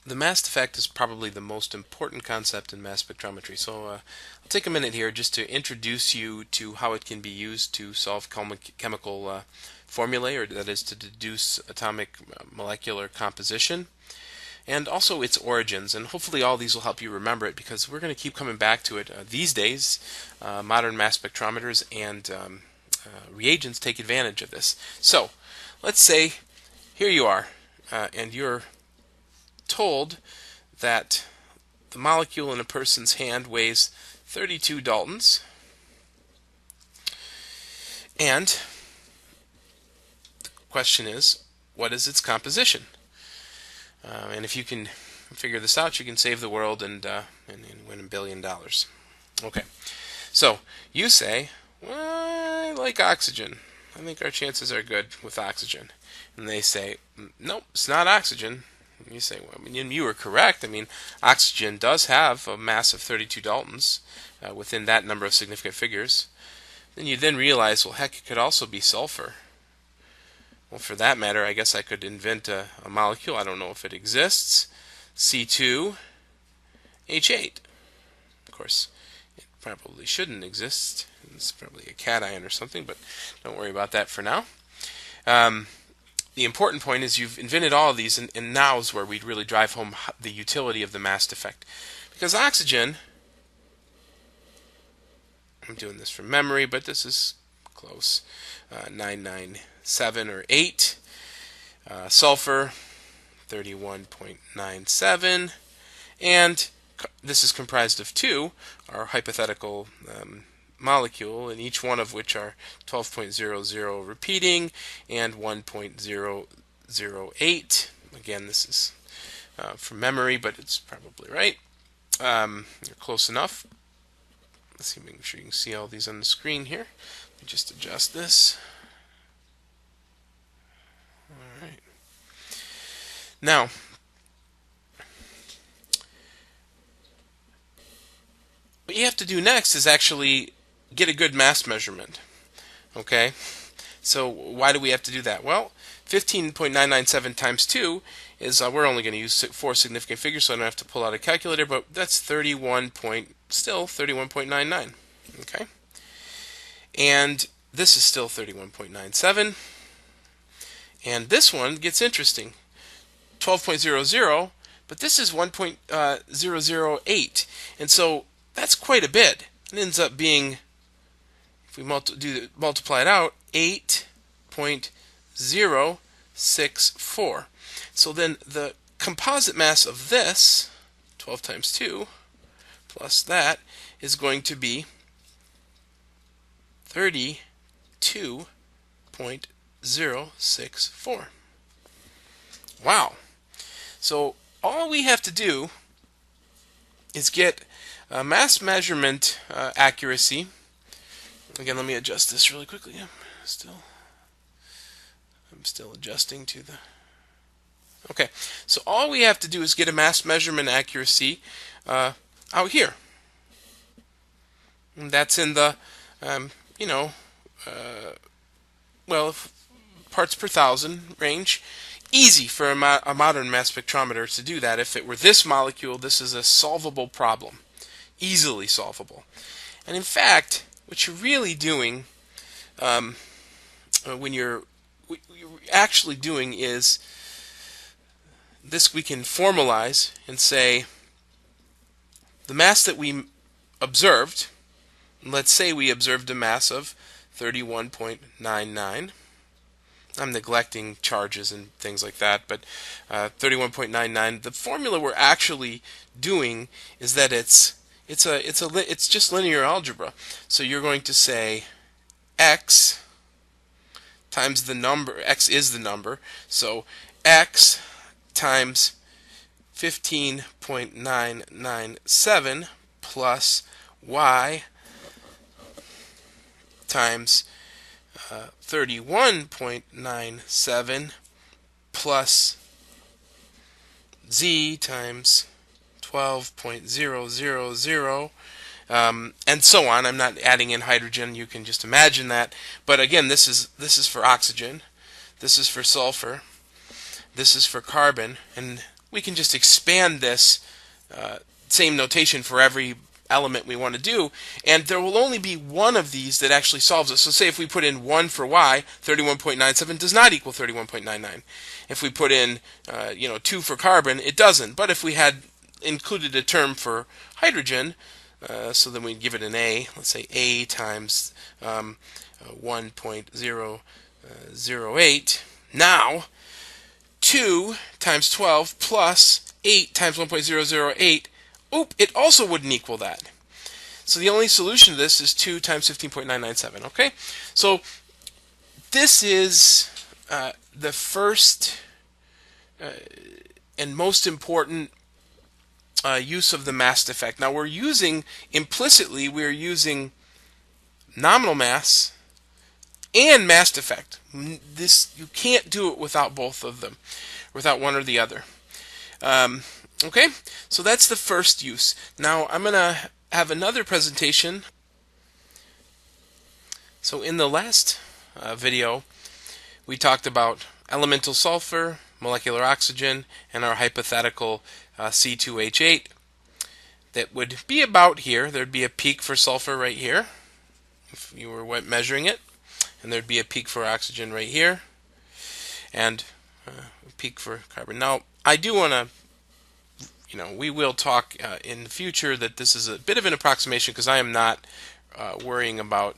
The mass defect is probably the most important concept in mass spectrometry. So I'll take a minute here just to introduce you to how it can be used to solve chemical formulae, or that is to deduce atomic molecular composition, and also its origins. And hopefully all these will help you remember it, because we're going to keep coming back to it. These days, modern mass spectrometers and reagents take advantage of this. So let's say here you are, and you're told that the molecule in a person's hand weighs 32 Daltons, and the question is, what is its composition? And if you can figure this out, you can save the world and win $1 billion. Okay, so you say, well, I like oxygen. I think our chances are good with oxygen. And they say, nope, it's not oxygen. And you say, well, I mean, you were correct. I mean, oxygen does have a mass of 32 Daltons within that number of significant figures. Then you realize, well, heck, it could also be sulfur. Well, for that matter, I guess I could invent a molecule. I don't know if it exists. C2H8. Of course, it probably shouldn't exist. It's probably a cation or something, but don't worry about that for now. The important point is you've invented all of these, and now is where we'd really drive home the utility of the mass defect. Because oxygen, I'm doing this from memory, but this is close, 997 or 8. Sulfur, 31.97. And this is comprised of two, our hypothetical molecule, and each one of which are 12.00 repeating and 1.008. Again, this is from memory, but it's probably right. You're close enough. Let's see, make sure you can see all these on the screen here. Let me just adjust this. All right. Now, what you have to do next is actually get a good mass measurement. Okay? So why do we have to do that? Well, 15.997 times 2 is, we're only going to use 4 significant figures, so I don't have to pull out a calculator, but that's 31.99. Okay? And this is still 31.97. And this one gets interesting. 12.00, but this is 1.008. And so that's quite a bit. It ends up being, if we multiply it out, 8.064. So then the composite mass of this, 12 times 2, plus that, is going to be 32.064. Wow. So all we have to do is get mass measurement accuracy. Again, let me adjust this really quickly. I'm still adjusting to the... Okay, so all we have to do is get a mass measurement accuracy out here. And that's in the, parts per thousand range. Easy for a modern mass spectrometer to do that. If it were this molecule, this is a solvable problem. Easily solvable. And in fact, what you're really doing what you're actually doing is this we can formalize and say the mass that we observed, let's say we observed a mass of 31.99. I'm neglecting charges and things like that, but 31.99. The formula we're actually doing is that it's just linear algebra. So you're going to say x times the number. X is the number. So x times 15.997 plus y times 31.97 plus z times 12.000, and so on. I'm not adding in hydrogen. You can just imagine that. But again, this is for oxygen. This is for sulfur. This is for carbon. And we can just expand this same notation for every element we want to do, and there will only be one of these that actually solves it. So say if we put in 1 for y, 31.97 does not equal 31.99. If we put in 2 for carbon, it doesn't. But if we had included a term for hydrogen, so then we'd give it an A, let's say A times 1.008. Now, 2 times 12 plus 8 times 1.008, it also wouldn't equal that. So the only solution to this is 2 times 15.997, okay? So this is the first and most important use of the mass defect. Now implicitly we're using nominal mass and mass defect. You can't do it without both of them, without one or the other. Okay, so that's the first use. Now I'm going to have another presentation. So in the last video, we talked about elemental sulfur, molecular oxygen, and our hypothetical C2H8 that would be about here. There'd be a peak for sulfur right here, if you were measuring it, and there'd be a peak for oxygen right here, and a peak for carbon. Now, I do want to we will talk in the future that this is a bit of an approximation, because I am not worrying about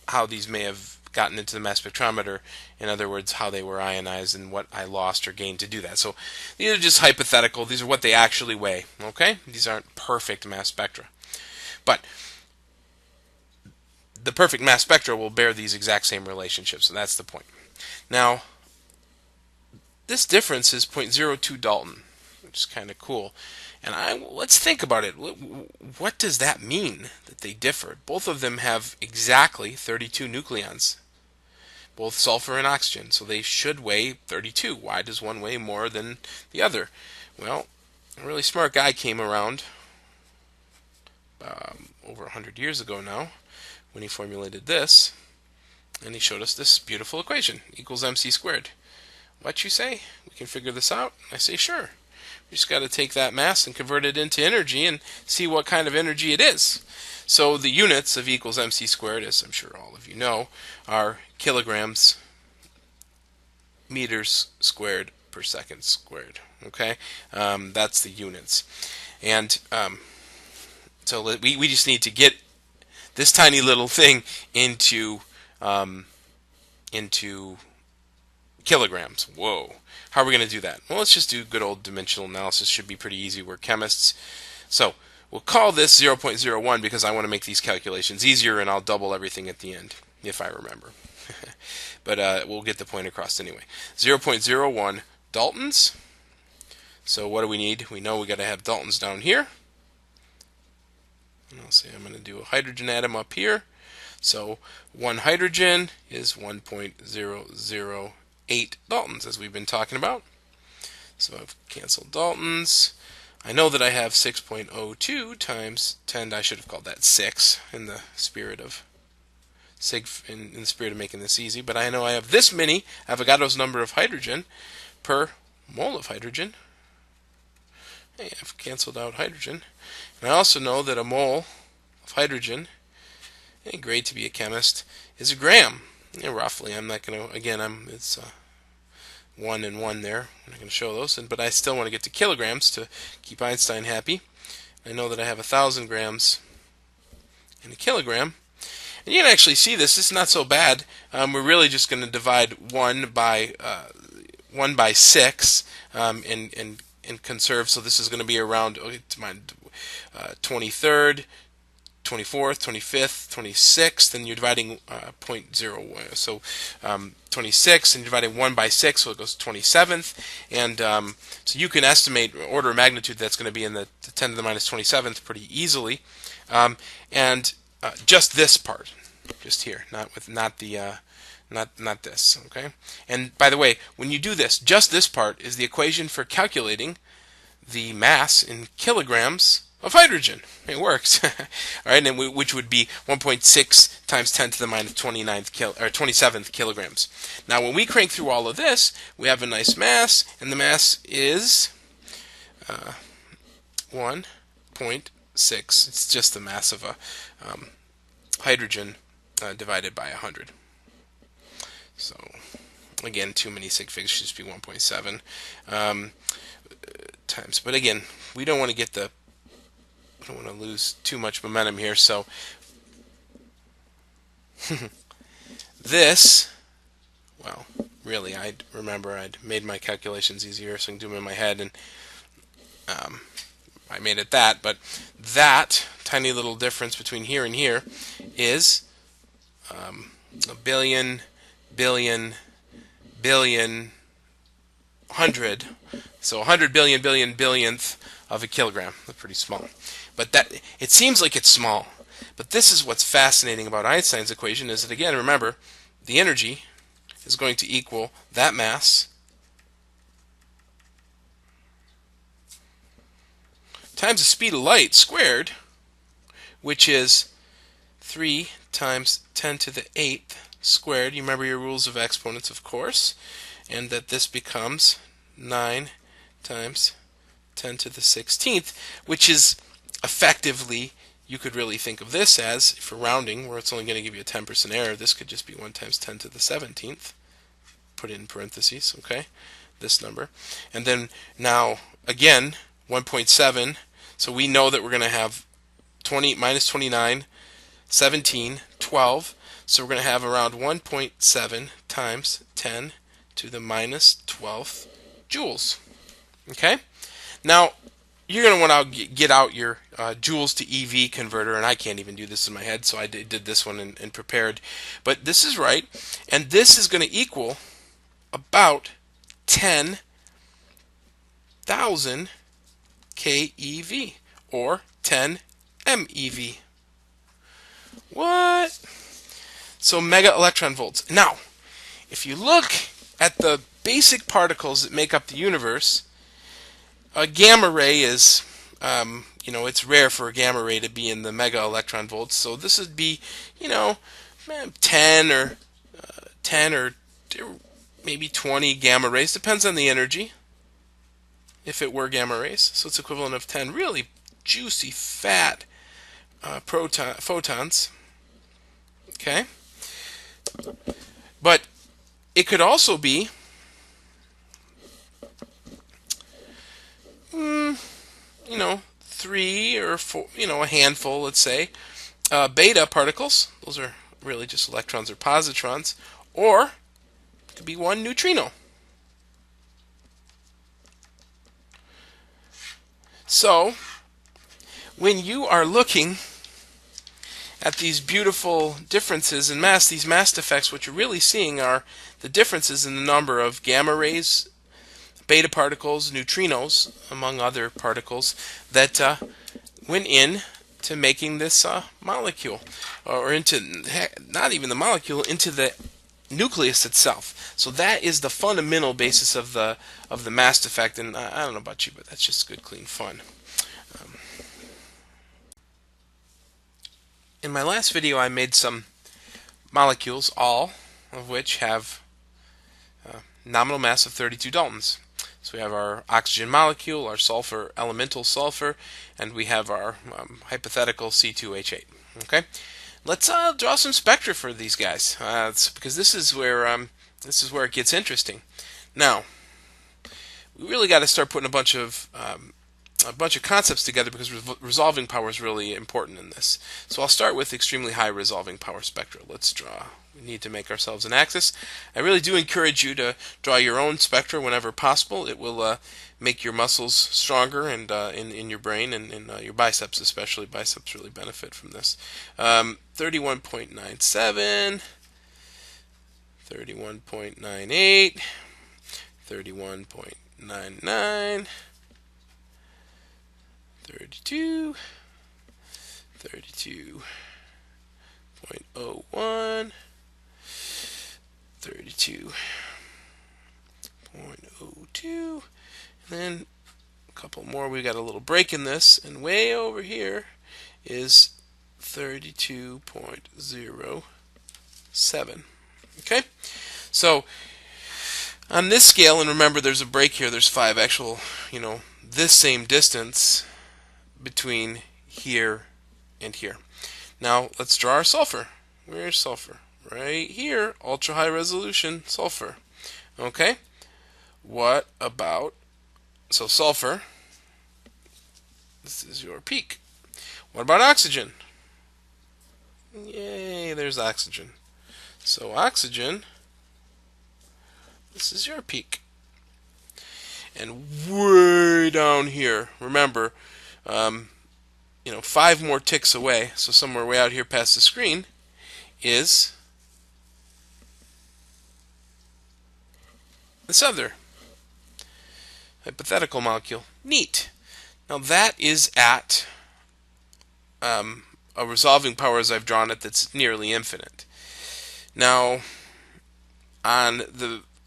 how these may have gotten into the mass spectrometer. In other words, how they were ionized and what I lost or gained to do that. So these are just hypothetical. These are what they actually weigh. Okay, these aren't perfect mass spectra, but the perfect mass spectra will bear these exact same relationships, and that's the point. Now, this difference is 0.02 Dalton, which is kind of cool. And let's think about it. What does that mean that they differ? Both of them have exactly 32 nucleons, both sulfur and oxygen, so they should weigh 32. Why does one weigh more than the other? Well, a really smart guy came around over 100 years ago now, when he formulated this, and he showed us this beautiful equation, equals mc squared. What you say? We can figure this out? I say sure. We just got to take that mass and convert it into energy and see what kind of energy it is. So the units of equals mc squared, as I'm sure all of you know, are kilograms meters squared per second squared. Okay, that's the units, and so we just need to get this tiny little thing into kilograms. Whoa. How are we going to do that? Well, let's just do good old dimensional analysis. Should be pretty easy. We're chemists. So we'll call this 0.01 because I want to make these calculations easier, and I'll double everything at the end, if I remember. But we'll get the point across anyway. 0.01 Daltons. So what do we need? We know we got to have Daltons down here. And I'll say I'm going to do a hydrogen atom up here. So one hydrogen is 1.008 Daltons, as we've been talking about. So I've canceled Daltons. I know that I have 6.02 times 10. I should have called that 6 in the spirit of in the spirit of making this easy. But I know I have this many Avogadro's number of hydrogen per mole of hydrogen. Hey, I've canceled out hydrogen. And I also know that a mole of hydrogen, great to be a chemist, is a gram. Roughly, I'm not going to, again, it's 1 and 1 there. I'm not going to show those, but I still want to get to kilograms to keep Einstein happy. I know that I have 1,000 grams in a kilogram. And you can actually see this. This is not so bad. We're really just going to divide 1 by 6 and conserve. So this is going to be around 23rd, 24th, 25th, 26th, and you're dividing 0.01. So 26, and you're dividing 1 by 6, so it goes 27th. And so you can estimate order of magnitude that's going to be in the 10 to the minus 27th pretty easily. And just this part, just here, not this, okay? And by the way, when you do this, just this part is the equation for calculating the mass in kilograms of hydrogen. It works. All right, and which would be 1.6 times 10 to the minus 27th kilograms. Now, when we crank through all of this, we have a nice mass, and the mass is 1.6. It's just the mass of a hydrogen divided by 100. So again, too many sig figs, should just be 1.7 times. But again, we don't want to get the, I don't want to lose too much momentum here. So this, well, really, I'd made my calculations easier so I can do them in my head, and I made it that. But that tiny little difference between here and here is a billion, billion, billion, 100. So 100 billion, billion, billionth of a kilogram. That's pretty small. But that, it seems like it's small. But this is what's fascinating about Einstein's equation, is that, again, remember, the energy is going to equal that mass times the speed of light squared, which is 3 times 10 to the 8th squared. You remember your rules of exponents, of course, and that this becomes 9 times 10 to the 16th, which is effectively, you could really think of this as, for rounding, where it's only going to give you a 10% error, this could just be 1 times 10 to the 17th, put it in parentheses, okay, this number. And then now, again, 1.7, so we know that we're going to have 20 minus 29, 17, 12, so we're going to have around 1.7 times 10 to the minus 12th joules. Okay? Now, you're going to want to get out your joules to EV converter, and I can't even do this in my head, so I did this one and prepared. But this is right, and this is going to equal about 10,000 keV, or 10 MeV. What? So mega electron volts. Now, if you look at the basic particles that make up the universe, a gamma ray is, it's rare for a gamma ray to be in the mega electron volts. So this would be, 10 or maybe 20 gamma rays. Depends on the energy, if it were gamma rays. So it's equivalent of 10 really juicy, fat photons. Okay? But it could also be 3 or 4, a handful, let's say, beta particles. Those are really just electrons or positrons. Or it could be 1 neutrino. So, when you are looking at these beautiful differences in mass, these mass defects, what you're really seeing are the differences in the number of gamma rays, beta particles, neutrinos, among other particles, that went in to making this molecule, or into, not even the molecule, into the nucleus itself. So that is the fundamental basis of the mass defect, and I don't know about you, but that's just good, clean fun. In my last video, I made some molecules, all of which have nominal mass of 32 daltons. So we have our oxygen molecule, our sulfur, elemental sulfur, and we have our hypothetical C2H8. Okay, let's draw some spectra for these guys, because this is where it gets interesting. Now, we really got to start putting a bunch of concepts together, because resolving power is really important in this. So I'll start with extremely high resolving power spectra. Let's draw. We need to make ourselves an axis. I really do encourage you to draw your own spectra whenever possible. It will make your muscles stronger, and in your brain, and in your biceps especially. Biceps really benefit from this. 31.97, 31.98, 31.99, 32, 32.01, 32.02, and then a couple more. We got a little break in this, and way over here is 32.07. Okay, so On this scale, and remember there's a break here, there's 5 actual, this same distance between here and here. Now let's draw our sulfur. Where's sulfur? Right here, ultra high resolution sulfur. Okay, what about, so sulfur, this is your peak. What about oxygen? Yay, there's oxygen. So oxygen, this is your peak. And way down here, remember, 5 more ticks away, so somewhere way out here past the screen, is this other hypothetical molecule. Neat. Now that is at a resolving power, as I've drawn it, that's nearly infinite. Now, on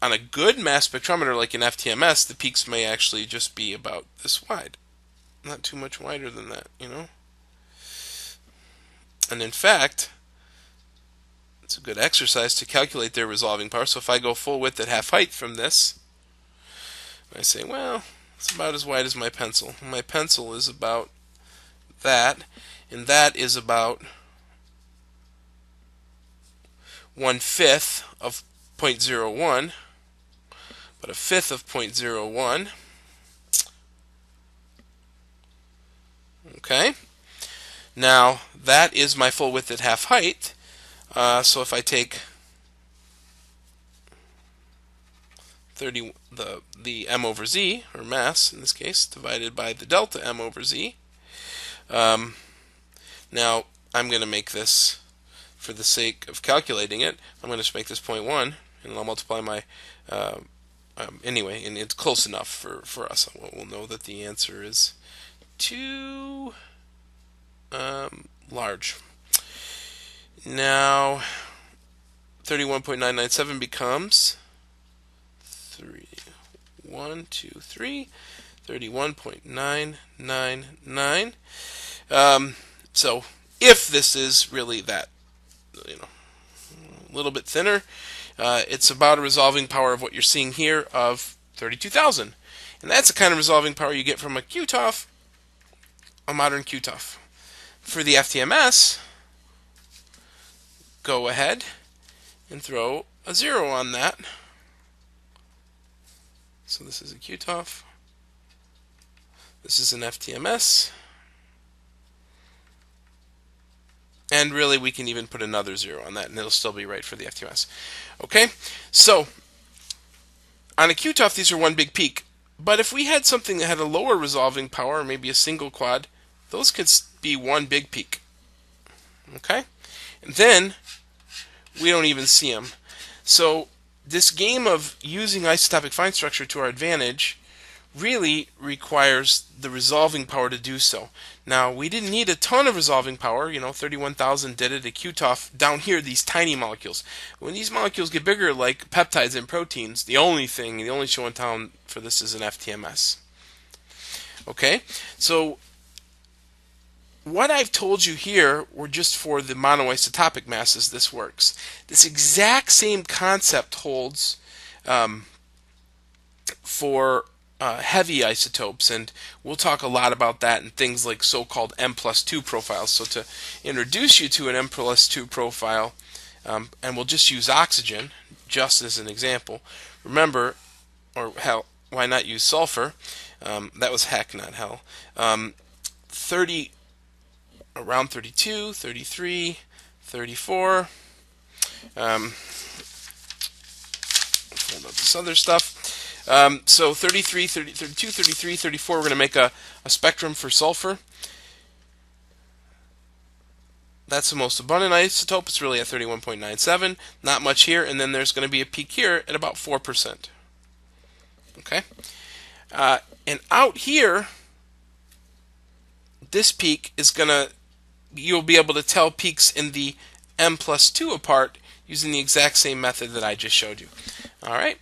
a good mass spectrometer like an FTMS, the peaks may actually just be about this wide. Not too much wider than that, And in fact, it's a good exercise to calculate their resolving power. So if I go full width at half height from this, I say, well, it's about as wide as my pencil. My pencil is about that, and that is about 1/5 of 0.01, but 1/5 of 0.01. Okay, now that is my full width at half height. So if I take 30, the m over z, or mass in this case, divided by the delta m over z. Now I'm going to make this, for the sake of calculating it, I'm going to just make this 0.1, and I'll multiply my anyway, and it's close enough for us. We'll know that the answer is too large. Now 31.997 becomes 31.999. So if this is really that, a little bit thinner, it's about a resolving power of what you're seeing here of 32,000. And that's the kind of resolving power you get from a QTOF, a modern QTOF. For the FTMS, go ahead and throw a 0 on that. So this is a QTOF. This is an FTMS. And really, we can even put another 0 on that, and it'll still be right for the FTMS. Okay, so on a QTOF, these are one big peak. But if we had something that had a lower resolving power, maybe a single quad, those could be one big peak. Okay, and then we don't even see them. So this game of using isotopic fine structure to our advantage really requires the resolving power to do so. Now, we didn't need a ton of resolving power. 31,000 did it. A QTOF down here, these tiny molecules. When these molecules get bigger, like peptides and proteins, the only show in town for this is an FTMS. Okay, so what I've told you here were just for the monoisotopic masses. This works. This exact same concept holds for heavy isotopes, and we'll talk a lot about that in things like so-called M+2 profiles. So to introduce you to an M+2 profile, and we'll just use oxygen just as an example. Remember, or hell, why not use sulfur? That was heck, not hell. Around 32, 33, 34. Hold up this other stuff. So 33, 32, 33, 34, we're going to make a spectrum for sulfur. That's the most abundant isotope. It's really at 31.97. Not much here. And then there's going to be a peak here at about 4%. Okay? And out here, this peak is going to, you'll be able to tell peaks in the M+2 apart using the exact same method that I just showed you. All right?